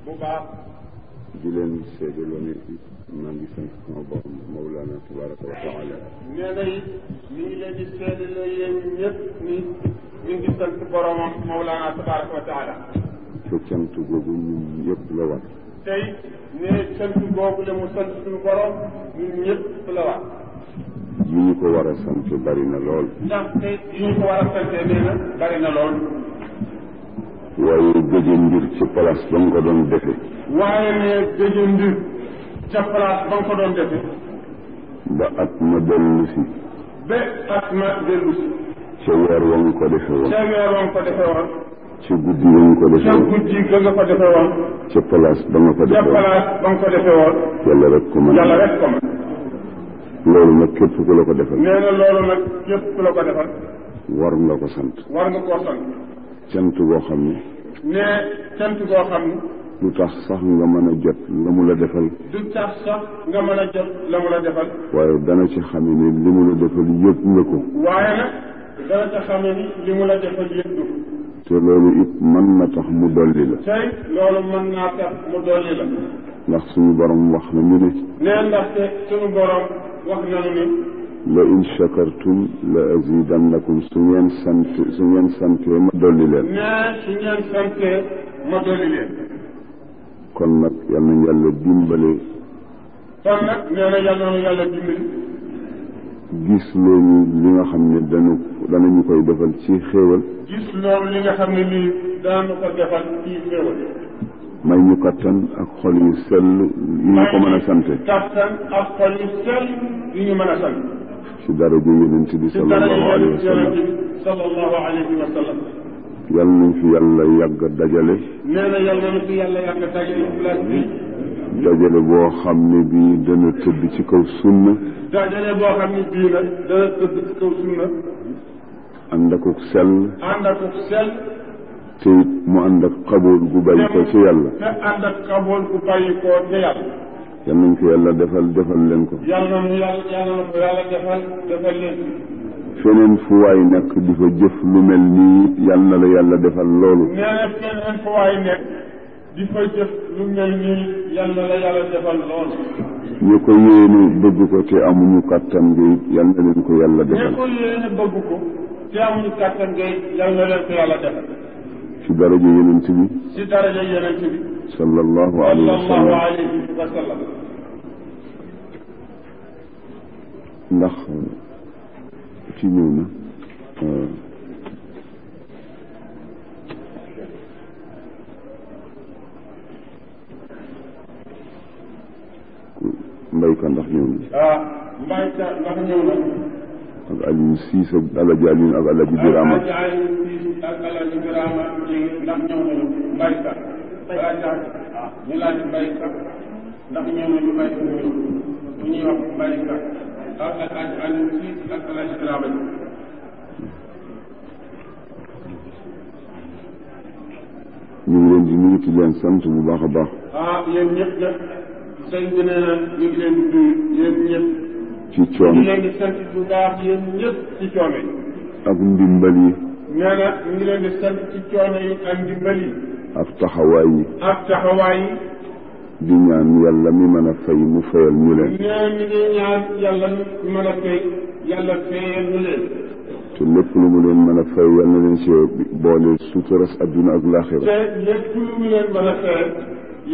bu baax di leen seedaloo ne maa ngi sant sama borom Mawlana tabaraka wa taala. nee na it mi ngi leen di seedaloo yéen ñëpp ni mi ngi sant boromam Mawlana tabaraka wa taala. te cant googu ñun ñëpp la war. tey ne sant googu la mu sant suñu borom ñun ñëpp la war. yi ñu ko war a sant bari na lool. ndax tey yi ñu ko war a santee nee na bari na lool. waaye gëj mbir ci place ba nga ko doon defe. waaye ne gëj mbir ca place ba nga ko doon defe. ba at ma dellu si. ba at ma dellu si. ca weer wa nga ko defe woon. ca weer wa nga ko defe woon. ca guddi wa nga ko defe woon. ca guddi ga nga ko defe woon. ca place ba nga ko defe woon. ca place ba nga ko defe woon. yàlla rek ko mën. yàlla rek ko mën. loolu nag képp ku la ko defal. nee na loolu nag képp ku la ko defal. war nga ko sant. war nga koo sant. cant goo xam ne. ne cant goo xam ne. du tax sax nga mën a jot la mu la defal. du tax sax nga mën a jot la mu la defal. waaye dana ci xame ne li mu la defal yëg nga ko. waaye nag dana ca xame ni li mu la defal yëg nga ko. te loolu it mën na tax mu dolli la. tey loolu mën naa tax mu dolli la. ndax suñu borom wax na ñu ne. nee ndaxte suñu borom wax nañu ni. la in shakartum la azidannakum su ngeen santee ma dolli leen. nee su ngeen santee ma dolli leen. kon nag yal na yàlla dimbale. kon nag nee na yal na yàlla dimbali. gis loolu li nga xam ne danañu koy defal ci xéewal. gis loolu li nga xam ne lii danañu ko defal ci xéewal. may ñu kattan ak xol yu sell yu ñu ko mën a sante. kattan ak xol yu sell yu ñu mën a sant. ci daraja yonent bi sallallahu alayhi wa sallam. sallallahu alayhi wa sallam. yal nañ fi yàlla yàgg dajale. nee na yal nañu fi yàlla yàgg dajale place bi. dajale boo xam ne bii dana tëdd ci kaw sunna. dajale boo xam ne bii nag dana tëdd ci kaw sunna. ànd akuk sell. ànd akuk sell. te it mu ànd ak xabool gu bàyyi ko ci yàlla. te ànd ak xabool gu bàyyi ko ci yàlla. yal nañ ko yàlla defal leen ko. yàlla na ko yàlla defal leen. feneen fu waay nekk di fa jëf lu mel nii yal na la yàlla defal loolu. nee na feneen fu waay nekk di fa jëf lu mel nii yal na la yàlla defal loolu. ñu ko yéene bëgg ko te amuñu kàttan gi yal na leen ko yàlla defal. ñu ko yéene bëgg ko te amuñu kàttan gi yal na leen ko yàlla defal. ci daraja yonent bi. ci daraja yonent bi. sallallahu alayhi wa sallam. ndax ci ñëw na. mbayka ndax ñëw na. mbayka ndax ñëw na. ak Aliou Siis ak Alaji Aliou ak Alaji Birama. ak Aliou Siis ak Alaji Birama ndax ñëw nañu mbayka. ñu laaj mbayka ndax ñëw nañu mbayka ñëw bu ñuy wax mbayka ak Aliou Siis ak Alaji Birama. ñu ngi leen di nuyu di leen sant bu baax a baax. yéen ñëpp nag sëñ bi nee na ñu ngi leen di nuyu yéen ñëpp. ci coono ñu ngi leen di sant bu baax yéen ñëpp ci coono yi. ak ndimbal yi. nee na ñu ngi leen di sant ci coono yi ak ndimbal yi. ak taxawaay yi. ak taxawaay yi. di ñaan yàlla mi mën a fay mu fayal ñu leen. nee mi ngi ñaan yàlla mi mën a fay yàlla fayal ñu leen. te lépp lu mu leen mën a fay yal na leen si boole suturas adduna ak laaxira. te lépp lu mu leen mën a fay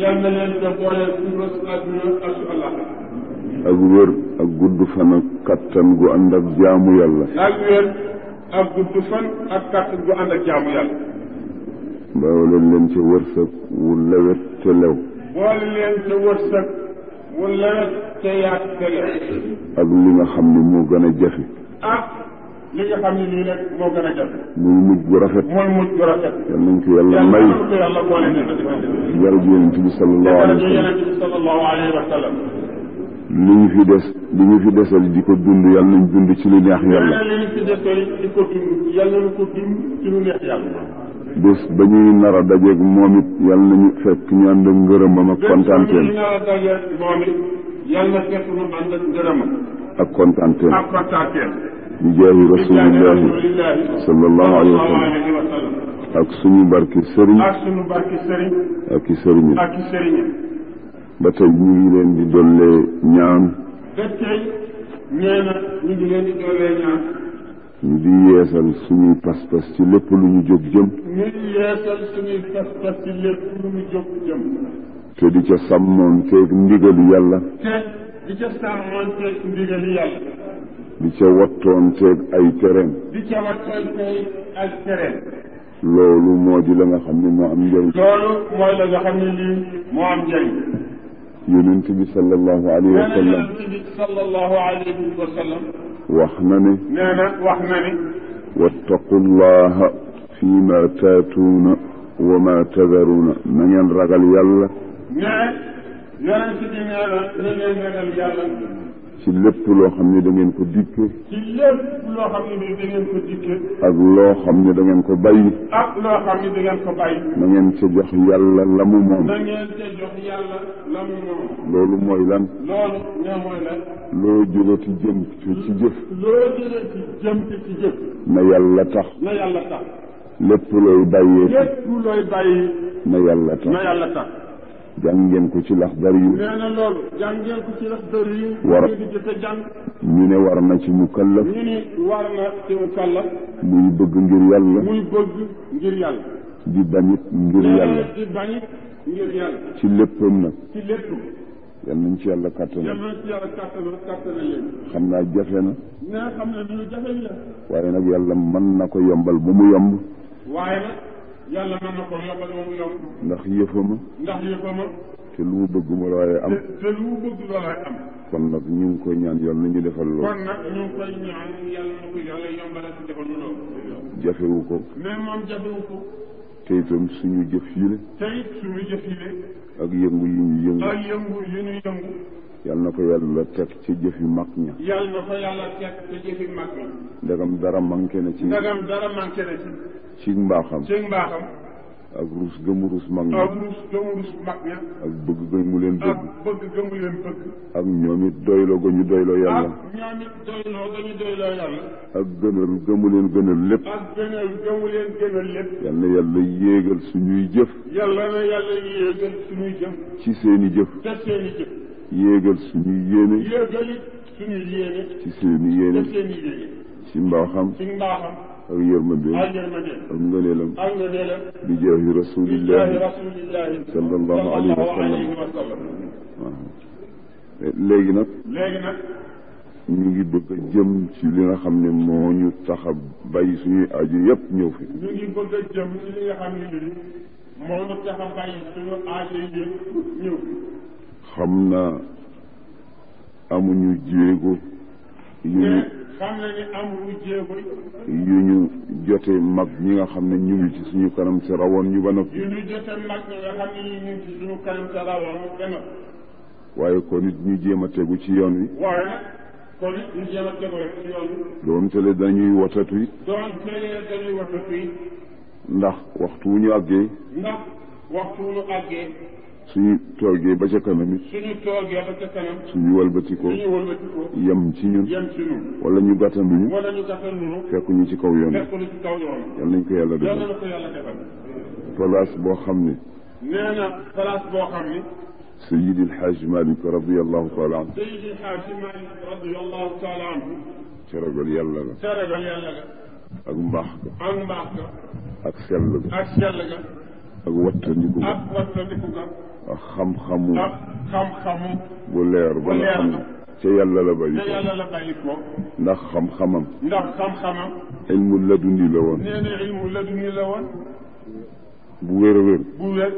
yal na leen te boole suturas adduna ak su àllaaxira. ak wér ak gudd fan ak kattan gu ànd ak jaamu yàlla. ak wér ak gudd fan ak kattan gu ànd ak jaamu yàlla. boole leen ci wërsëg wu lewet te lew. boole leen ci wërsëg wu lewet te yaat te lew. ak li nga xam ne moo gën a jafe. ak li nga xam ne lii nag moo gën a jafe. muy mujj bu rafet. mooy mujj bu rafet. yal nañ ko yàlla may. yàlla ko yàlla boole nañ ko defal. jërëjëf yonent bi sallallahu alayhi wa sallam. li ñu fi desal di ko dund yal nañ dund ci lu neex yàlla. li ñu fi desal di ko dund yal nañu ko dund ci lu neex yàlla. bés ba ñuy nar a dajeeg moom it yal nañu fekk ñu ànd ak ngërëmam ak kontaanteem. bés ba ñuy nar a dajeeg moom it yal na fekk ñu ànd ak ngërëmam. ak kontaanteem. ak kontaanteem. bi jaahi rasulillahi sallallahu alayhi wa sallam. ak suñu barki sëriñ ak suñu barki sëriñ ak i sëriñ ak i sëriñ ba tey ñu ngi leen di dollee ñaan ba tey nee na ñu ngi leen di dollee ñaan ñu di yeesal suñuy pas-pas ci lépp lu ñu jóg jëm ñu yeesal suñuy pas-pas ci lépp lu ñu jóg jëm te di ca sàmmoon teeg ndigali yàlla te di ca sàmmoon teeg ndigali yàlla di ca wattoon teeg ay tereem di ca wattoon teeg ay tereem loolu moo di la nga xam ne moo am njëriñ loolu mooy la nga xam ne lii moo am njëriñ yonent bi sallallahu alayhi wa sallam yonent bi sallallahu alayhi wa sallam wax na ne nee na wax na ni wattaqu llaha fi ma taatuuna wa ma tadaruuna na ngeen ragal yàlla ne yonent bi nee na na ngeen ragal yàlla ci lépp loo xam ne da ngeen ko dikke ci lépp loo xam ne da ngeen ko dikke ak loo xam ne da ngeen ko bàyyi ak loo xam ne da ngeen ko bàyyi na ngeen ca jox yàlla la mu moom na ngeen ca jox yàlla la mu moom loolu mooy lan loolu ne mooy lan loo jógati jëm ci jëf loo jëlee ci jëm ci jëf na yàlla tax na yàlla tax lépp looy bàyyee lépp looy bàyyi na yàlla tax na yàlla tax jàng ngeen ko ci Laxdari yu nee na loolu jàng ngeen ko ci Laxdari yu war di jëkk jàng ñu ne war na ci mukallaf ñu ni war na ci mukallaf muy bëgg ngir yàlla muy bëgg ngir yàlla di bañit ngir yàlla di bañit ngir yàlla ci léppam nag ci lépp yal nañ ci yàlla kàttanal yal nañ ci yàlla kàttanal leen xam naa jafe na nee xam ne lu jafe la waaye nag yàlla mën na ko yombal ba mu yomb waaye nag yàlla mën na ko yombal ba mu yomb ndax yëfama ndax yëfama te lu mu bëgg mu loolee am te lu mu bëgg loolay am kon nag ñu ngi koy ñaan yal na ñu defal loolu kon nag ñu ngi koy ñaan yàlla na ko yàlla yombal ci defal ñu loolu jafewu ko mais moom jafewu ko te itam suñu jëf yi la te it suñu jëf yi ak yëngu yi ñu yëngu ak yëngu yi ñu yëngu yal na ko yàlla teg ci jëfi mag ña yàlla na ko yàlla teg ci jëfi mag ña ndegam dara manqué na ci ndegam dara manqué na ci mbaaxam ci mbaaxam ak ruus gëmu ruus mag ña ak ruus gëmu ruus mag ña ak bëgg gëmu leen bëgg ak bëgg gëmu leen bëgg ak ñoom it doyloo ga ñu doyloo yàlla ak ñoom it doyloo ga ñu doyloo yàlla ak gënal gëmu leen gënal lépp ak gënal gëmu leen gënal lépp yal na yàlla yéegal suñuy jëf yàlla na yàlla yéegal suñuy jëf ci seeni jëf te seeni jëf yéegal suñuy yéene yéegal it suñuy yéene ci seeni yéene te seeni yéene ci mbaaxam ci mbaaxam ak yërmandeem ak yërmande ak ngëneelam ak ngëneelam bi jaahi rasulillahi rasulillahi sallallahu alayhi wa sallam waaw léegi nag ñu ngi bëgg a jëm ci li nga xam ne moo ñu tax a bàyyi suñuy aju yépp ñëw fi ñu ngi bëgg a jëm ci li nga xam ne nii moo ñu tax a bàyyi suñu aju yépp ñëw xam naa amuñu jéego yu ñu xam na ni amuñu jéego yu ñu jote mag ñi nga xam ne ñu ngi ci suñu kanam si rawoon ñu ba noppi yu ñu jote mag ñi nga xam ne ñu ngi ci suñu kanam si rawoon ba noppi waaye kon nit ñu jéem a tegu ci yoon wi waaye nag kon it ñu jéem a tegu rek ci yoon wi doon tele dañuy watatu it doon tele dañuy watatu it ndax waxtu wu ñu àggee ndax waxtu wu ñu àggee suñu toogee ba ca kanam it suñu toogee ba ca kanam suñu walbatikoo yem ci ñun wala ñu gàttanduñu fekk ñu ci kaw yoon yal nañ ko yàlla defal place boo xam ne nee na place boo xam ne Seydi El Hadj Malick radiyallahu taala anhu Seydi El Hadj Malick radiyallahu taala anhu ca ragal yàlla la ca ragal yàlla ga ak mbaax ga ak mbaax ga ak sell ga ak sell ga ak wattandiku ga ak wattandiku ga ak xam-xamu ak xam-xamu bu leer ba nga xam ne ca yàlla la bàyyi ca yàlla la bàyyi ko ndax xam-xamam ndax xam-xamam ilmu laduni la woon nee na ilmu laduni la woon bu wér a wér bu wér